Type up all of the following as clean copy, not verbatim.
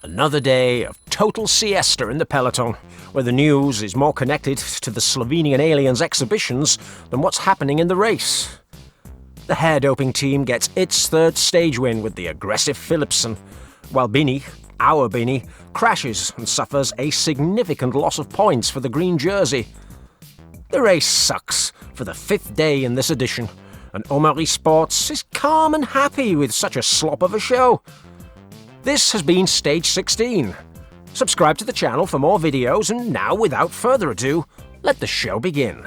Another day of total siesta in the peloton, where the news is more connected to the Slovenian aliens' exhibitions than what's happening in the race. The hair doping team gets its third stage win with the aggressive Philipsen, while Bini, our Bini, crashes and suffers a significant loss of points for the green jersey. The race sucks for the fifth day in this edition, and Omari Sports is calm and happy with such a slop of a show. This has been Stage 16. Subscribe to the channel for more videos, and now, without further ado, let the show begin.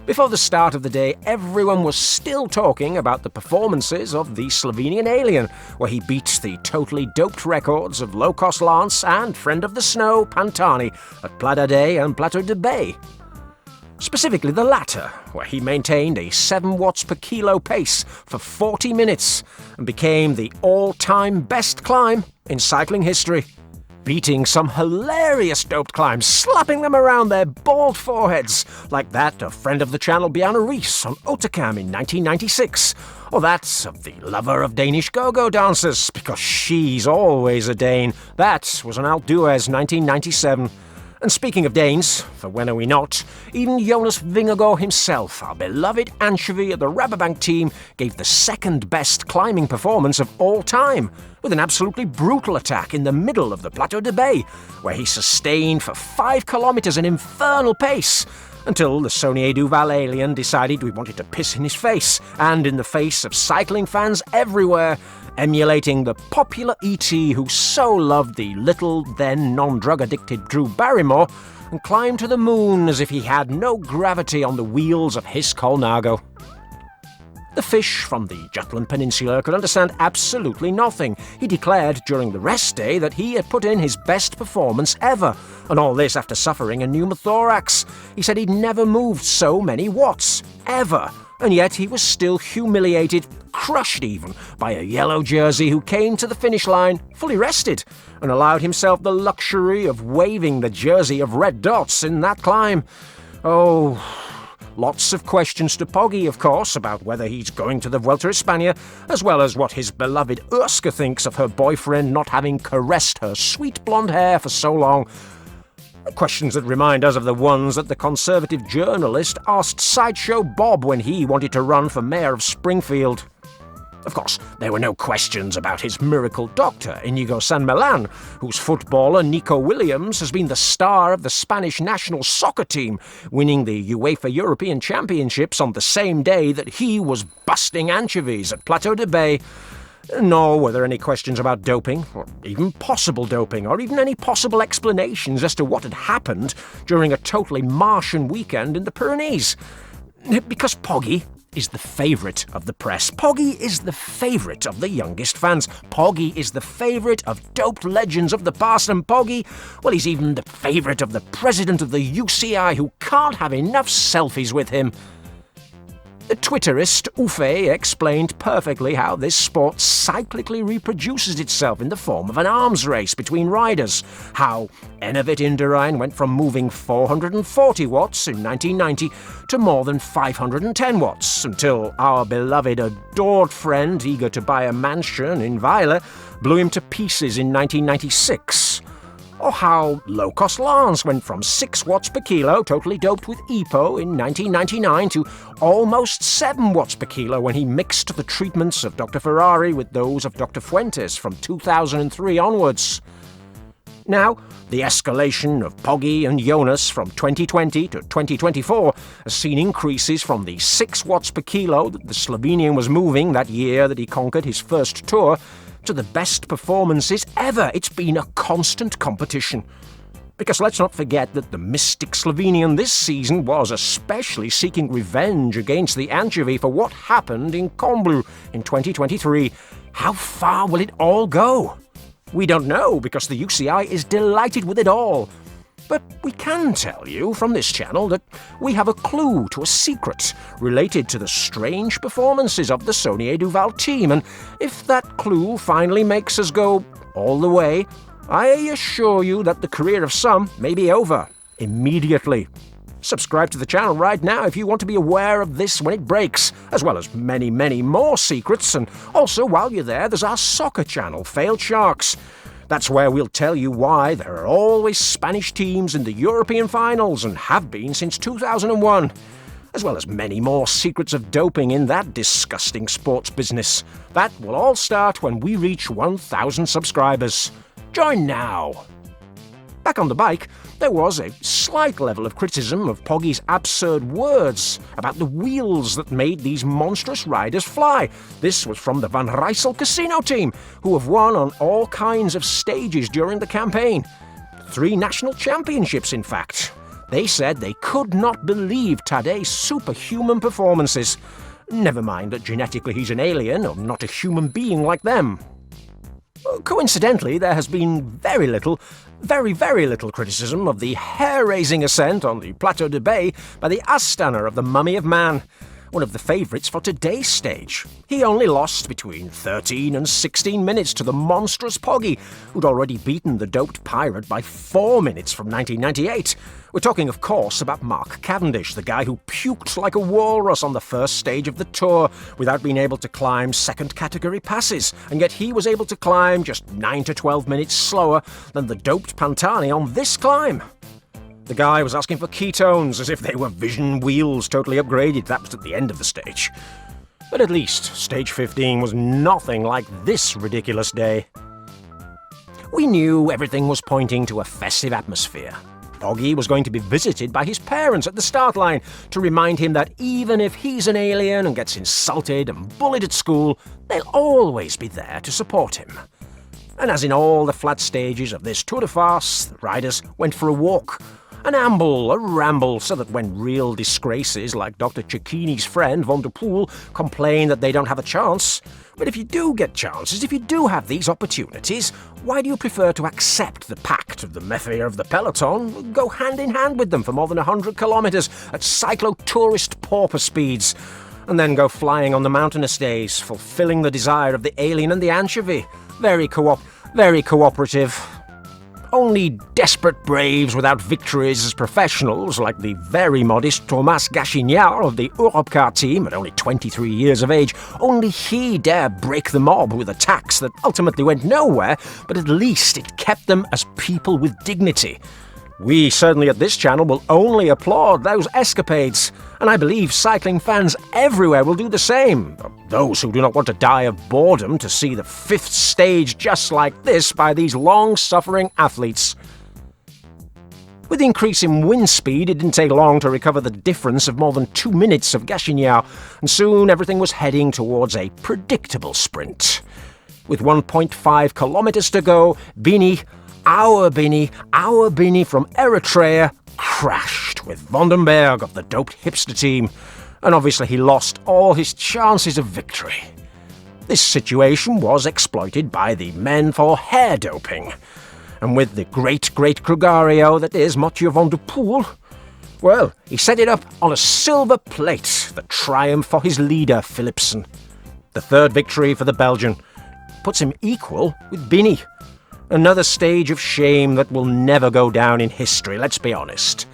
Before the start of the day, everyone was still talking about the performances of the Slovenian alien, where he beat the totally doped records of low-cost Lance and friend of the snow, Pantani, at Pla d'A and Plateau de Bay. Specifically the latter, where he maintained a 7 watts per kilo pace for 40 minutes and became the all-time best climb in cycling history, beating some hilarious doped climbs, slapping them around their bald foreheads, like that of friend of the channel Bjarne Riis on Otakam in 1996, or that of the lover of Danish go-go dancers, because she's always a Dane. That was on Alpe d'Huez 1997. And speaking of Danes, for when are we not, even Jonas Vingegaard himself, our beloved anchovy at the Rabobank team, gave the second best climbing performance of all time, with an absolutely brutal attack in the middle of the Plateau de Bay, where he sustained for 5 kilometers an infernal pace, until the Saunier Duval alien decided we wanted to piss in his face, and in the face of cycling fans everywhere, emulating the popular E.T. who so loved the little, then non-drug-addicted Drew Barrymore, and climbed to the moon as if he had no gravity on the wheels of his Colnago. The fish from the Jutland Peninsula could understand absolutely nothing. He declared during the rest day that he had put in his best performance ever, and all this after suffering a pneumothorax. He said he'd never moved so many watts, ever, and yet he was still humiliated, crushed even, by a yellow jersey who came to the finish line fully rested and allowed himself the luxury of waving the jersey of red dots in that climb. Oh, lots of questions to Pogi, of course, about whether he's going to the Vuelta a España, as well as what his beloved Urska thinks of her boyfriend not having caressed her sweet blonde hair for so long. Questions that remind us of the ones that the Conservative journalist asked Sideshow Bob when he wanted to run for mayor of Springfield. Of course, there were no questions about his miracle doctor, Inigo San Millán, whose footballer Nico Williams has been the star of the Spanish national soccer team, winning the UEFA European Championships on the same day that he was busting anchovies at Plateau de Bay. Nor were there any questions about doping, or even possible doping, or even any possible explanations as to what had happened during a totally Martian weekend in the Pyrenees. Because Pogi is the favourite of the press. Pogi is the favourite of the youngest fans. Pogi is the favourite of doped legends of the past, and Pogi, well, he's even the favourite of the president of the UCI, who can't have enough selfies with him. The Twitterist Ufe explained perfectly how this sport cyclically reproduces itself in the form of an arms race between riders, how Enevit Indurain went from moving 440 watts in 1990 to more than 510 watts, until our beloved adored friend, eager to buy a mansion in Weiler, blew him to pieces in 1996. Or how low-cost Lance went from 6 watts per kilo, totally doped with EPO in 1999, to almost 7 watts per kilo when he mixed the treatments of Dr. Ferrari with those of Dr. Fuentes from 2003 onwards. Now, the escalation of Pogi and Jonas from 2020 to 2024 has seen increases from the 6 watts per kilo that the Slovenian was moving that year that he conquered his first tour, to the best performances ever. It's been a constant competition. Because let's not forget that the mystic Slovenian this season was especially seeking revenge against the anchovy for what happened in Combloux in 2023. How far will it all go? We don't know, because the UCI is delighted with it all. But we can tell you from this channel that we have a clue to a secret related to the strange performances of the Saunier Duval team, and if that clue finally makes us go all the way, I assure you that the career of some may be over immediately. Subscribe to the channel right now if you want to be aware of this when it breaks, as well as many, many more secrets. And also, while you're there, there's our soccer channel, Failed Sharks. That's where we'll tell you why there are always Spanish teams in the European finals and have been since 2001, as well as many more secrets of doping in that disgusting sports business. That will all start when we reach 1,000 subscribers. Join now! Back on the bike, there was a slight level of criticism of Pogi's absurd words about the wheels that made these monstrous riders fly. This was from the Van Rijssel Casino team, who have won on all kinds of stages during the campaign. 3 national championships, in fact. They said they could not believe Tadej's superhuman performances. Never mind that genetically he's an alien or not a human being like them. Coincidentally, there has been very little criticism of the hair-raising ascent on the Plateau de Bay by the Astana of the Mummy of Man, one of the favourites for today's stage. He only lost between 13 and 16 minutes to the monstrous Pogi, who'd already beaten the doped pirate by 4 minutes from 1998. We're talking, of course, about Mark Cavendish, the guy who puked like a walrus on the first stage of the Tour without being able to climb second-category passes, and yet he was able to climb just 9 to 12 minutes slower than the doped Pantani on this climb. The guy was asking for ketones as if they were Vision wheels totally upgraded. That was at the end of the stage. But at least stage 15 was nothing like this ridiculous day. We knew everything was pointing to a festive atmosphere. Pogi was going to be visited by his parents at the start line to remind him that even if he's an alien and gets insulted and bullied at school, they'll always be there to support him. And as in all the flat stages of this tour de farce, the riders went for a walk, an amble, a ramble, so that when real disgraces like Dr. Cecchini's friend Van der Poel complain that they don't have a chance, but if you do get chances, if you do have these opportunities, why do you prefer to accept the pact of the mafia of the peloton, go hand in hand with them for more than 100 kilometres at cyclo-tourist pauper speeds, and then go flying on the mountainous days, fulfilling the desire of the alien and the anchovy? Very cooperative. Only desperate braves without victories as professionals, like the very modest Thomas Gachignard of the Europcar team at only 23 years of age, only he dare break the mob with attacks that ultimately went nowhere, but at least it kept them as people with dignity. We certainly at this channel will only applaud those escapades, and I believe cycling fans everywhere will do the same. Those who do not want to die of boredom to see the 5th stage just like this by these long-suffering athletes. With the increase in wind speed, it didn't take long to recover the difference of more than 2 minutes of Gachignard, and soon everything was heading towards a predictable sprint. With 1.5 kilometers to go, our Bini from Eritrea crashed with Vandenberg of the doped hipster team, and obviously he lost all his chances of victory. This situation was exploited by the men for hair doping, and with the great gregario that is Mathieu Van der Poel, well, he set it up on a silver plate, the triumph for his leader Philipsen. The 3rd victory for the Belgian puts him equal with Bini. Another stage of shame that will never go down in history, let's be honest.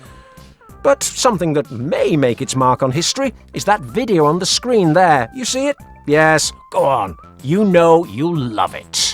But something that may make its mark on history is that video on the screen there. You see it? Yes, go on. You know you'll love it.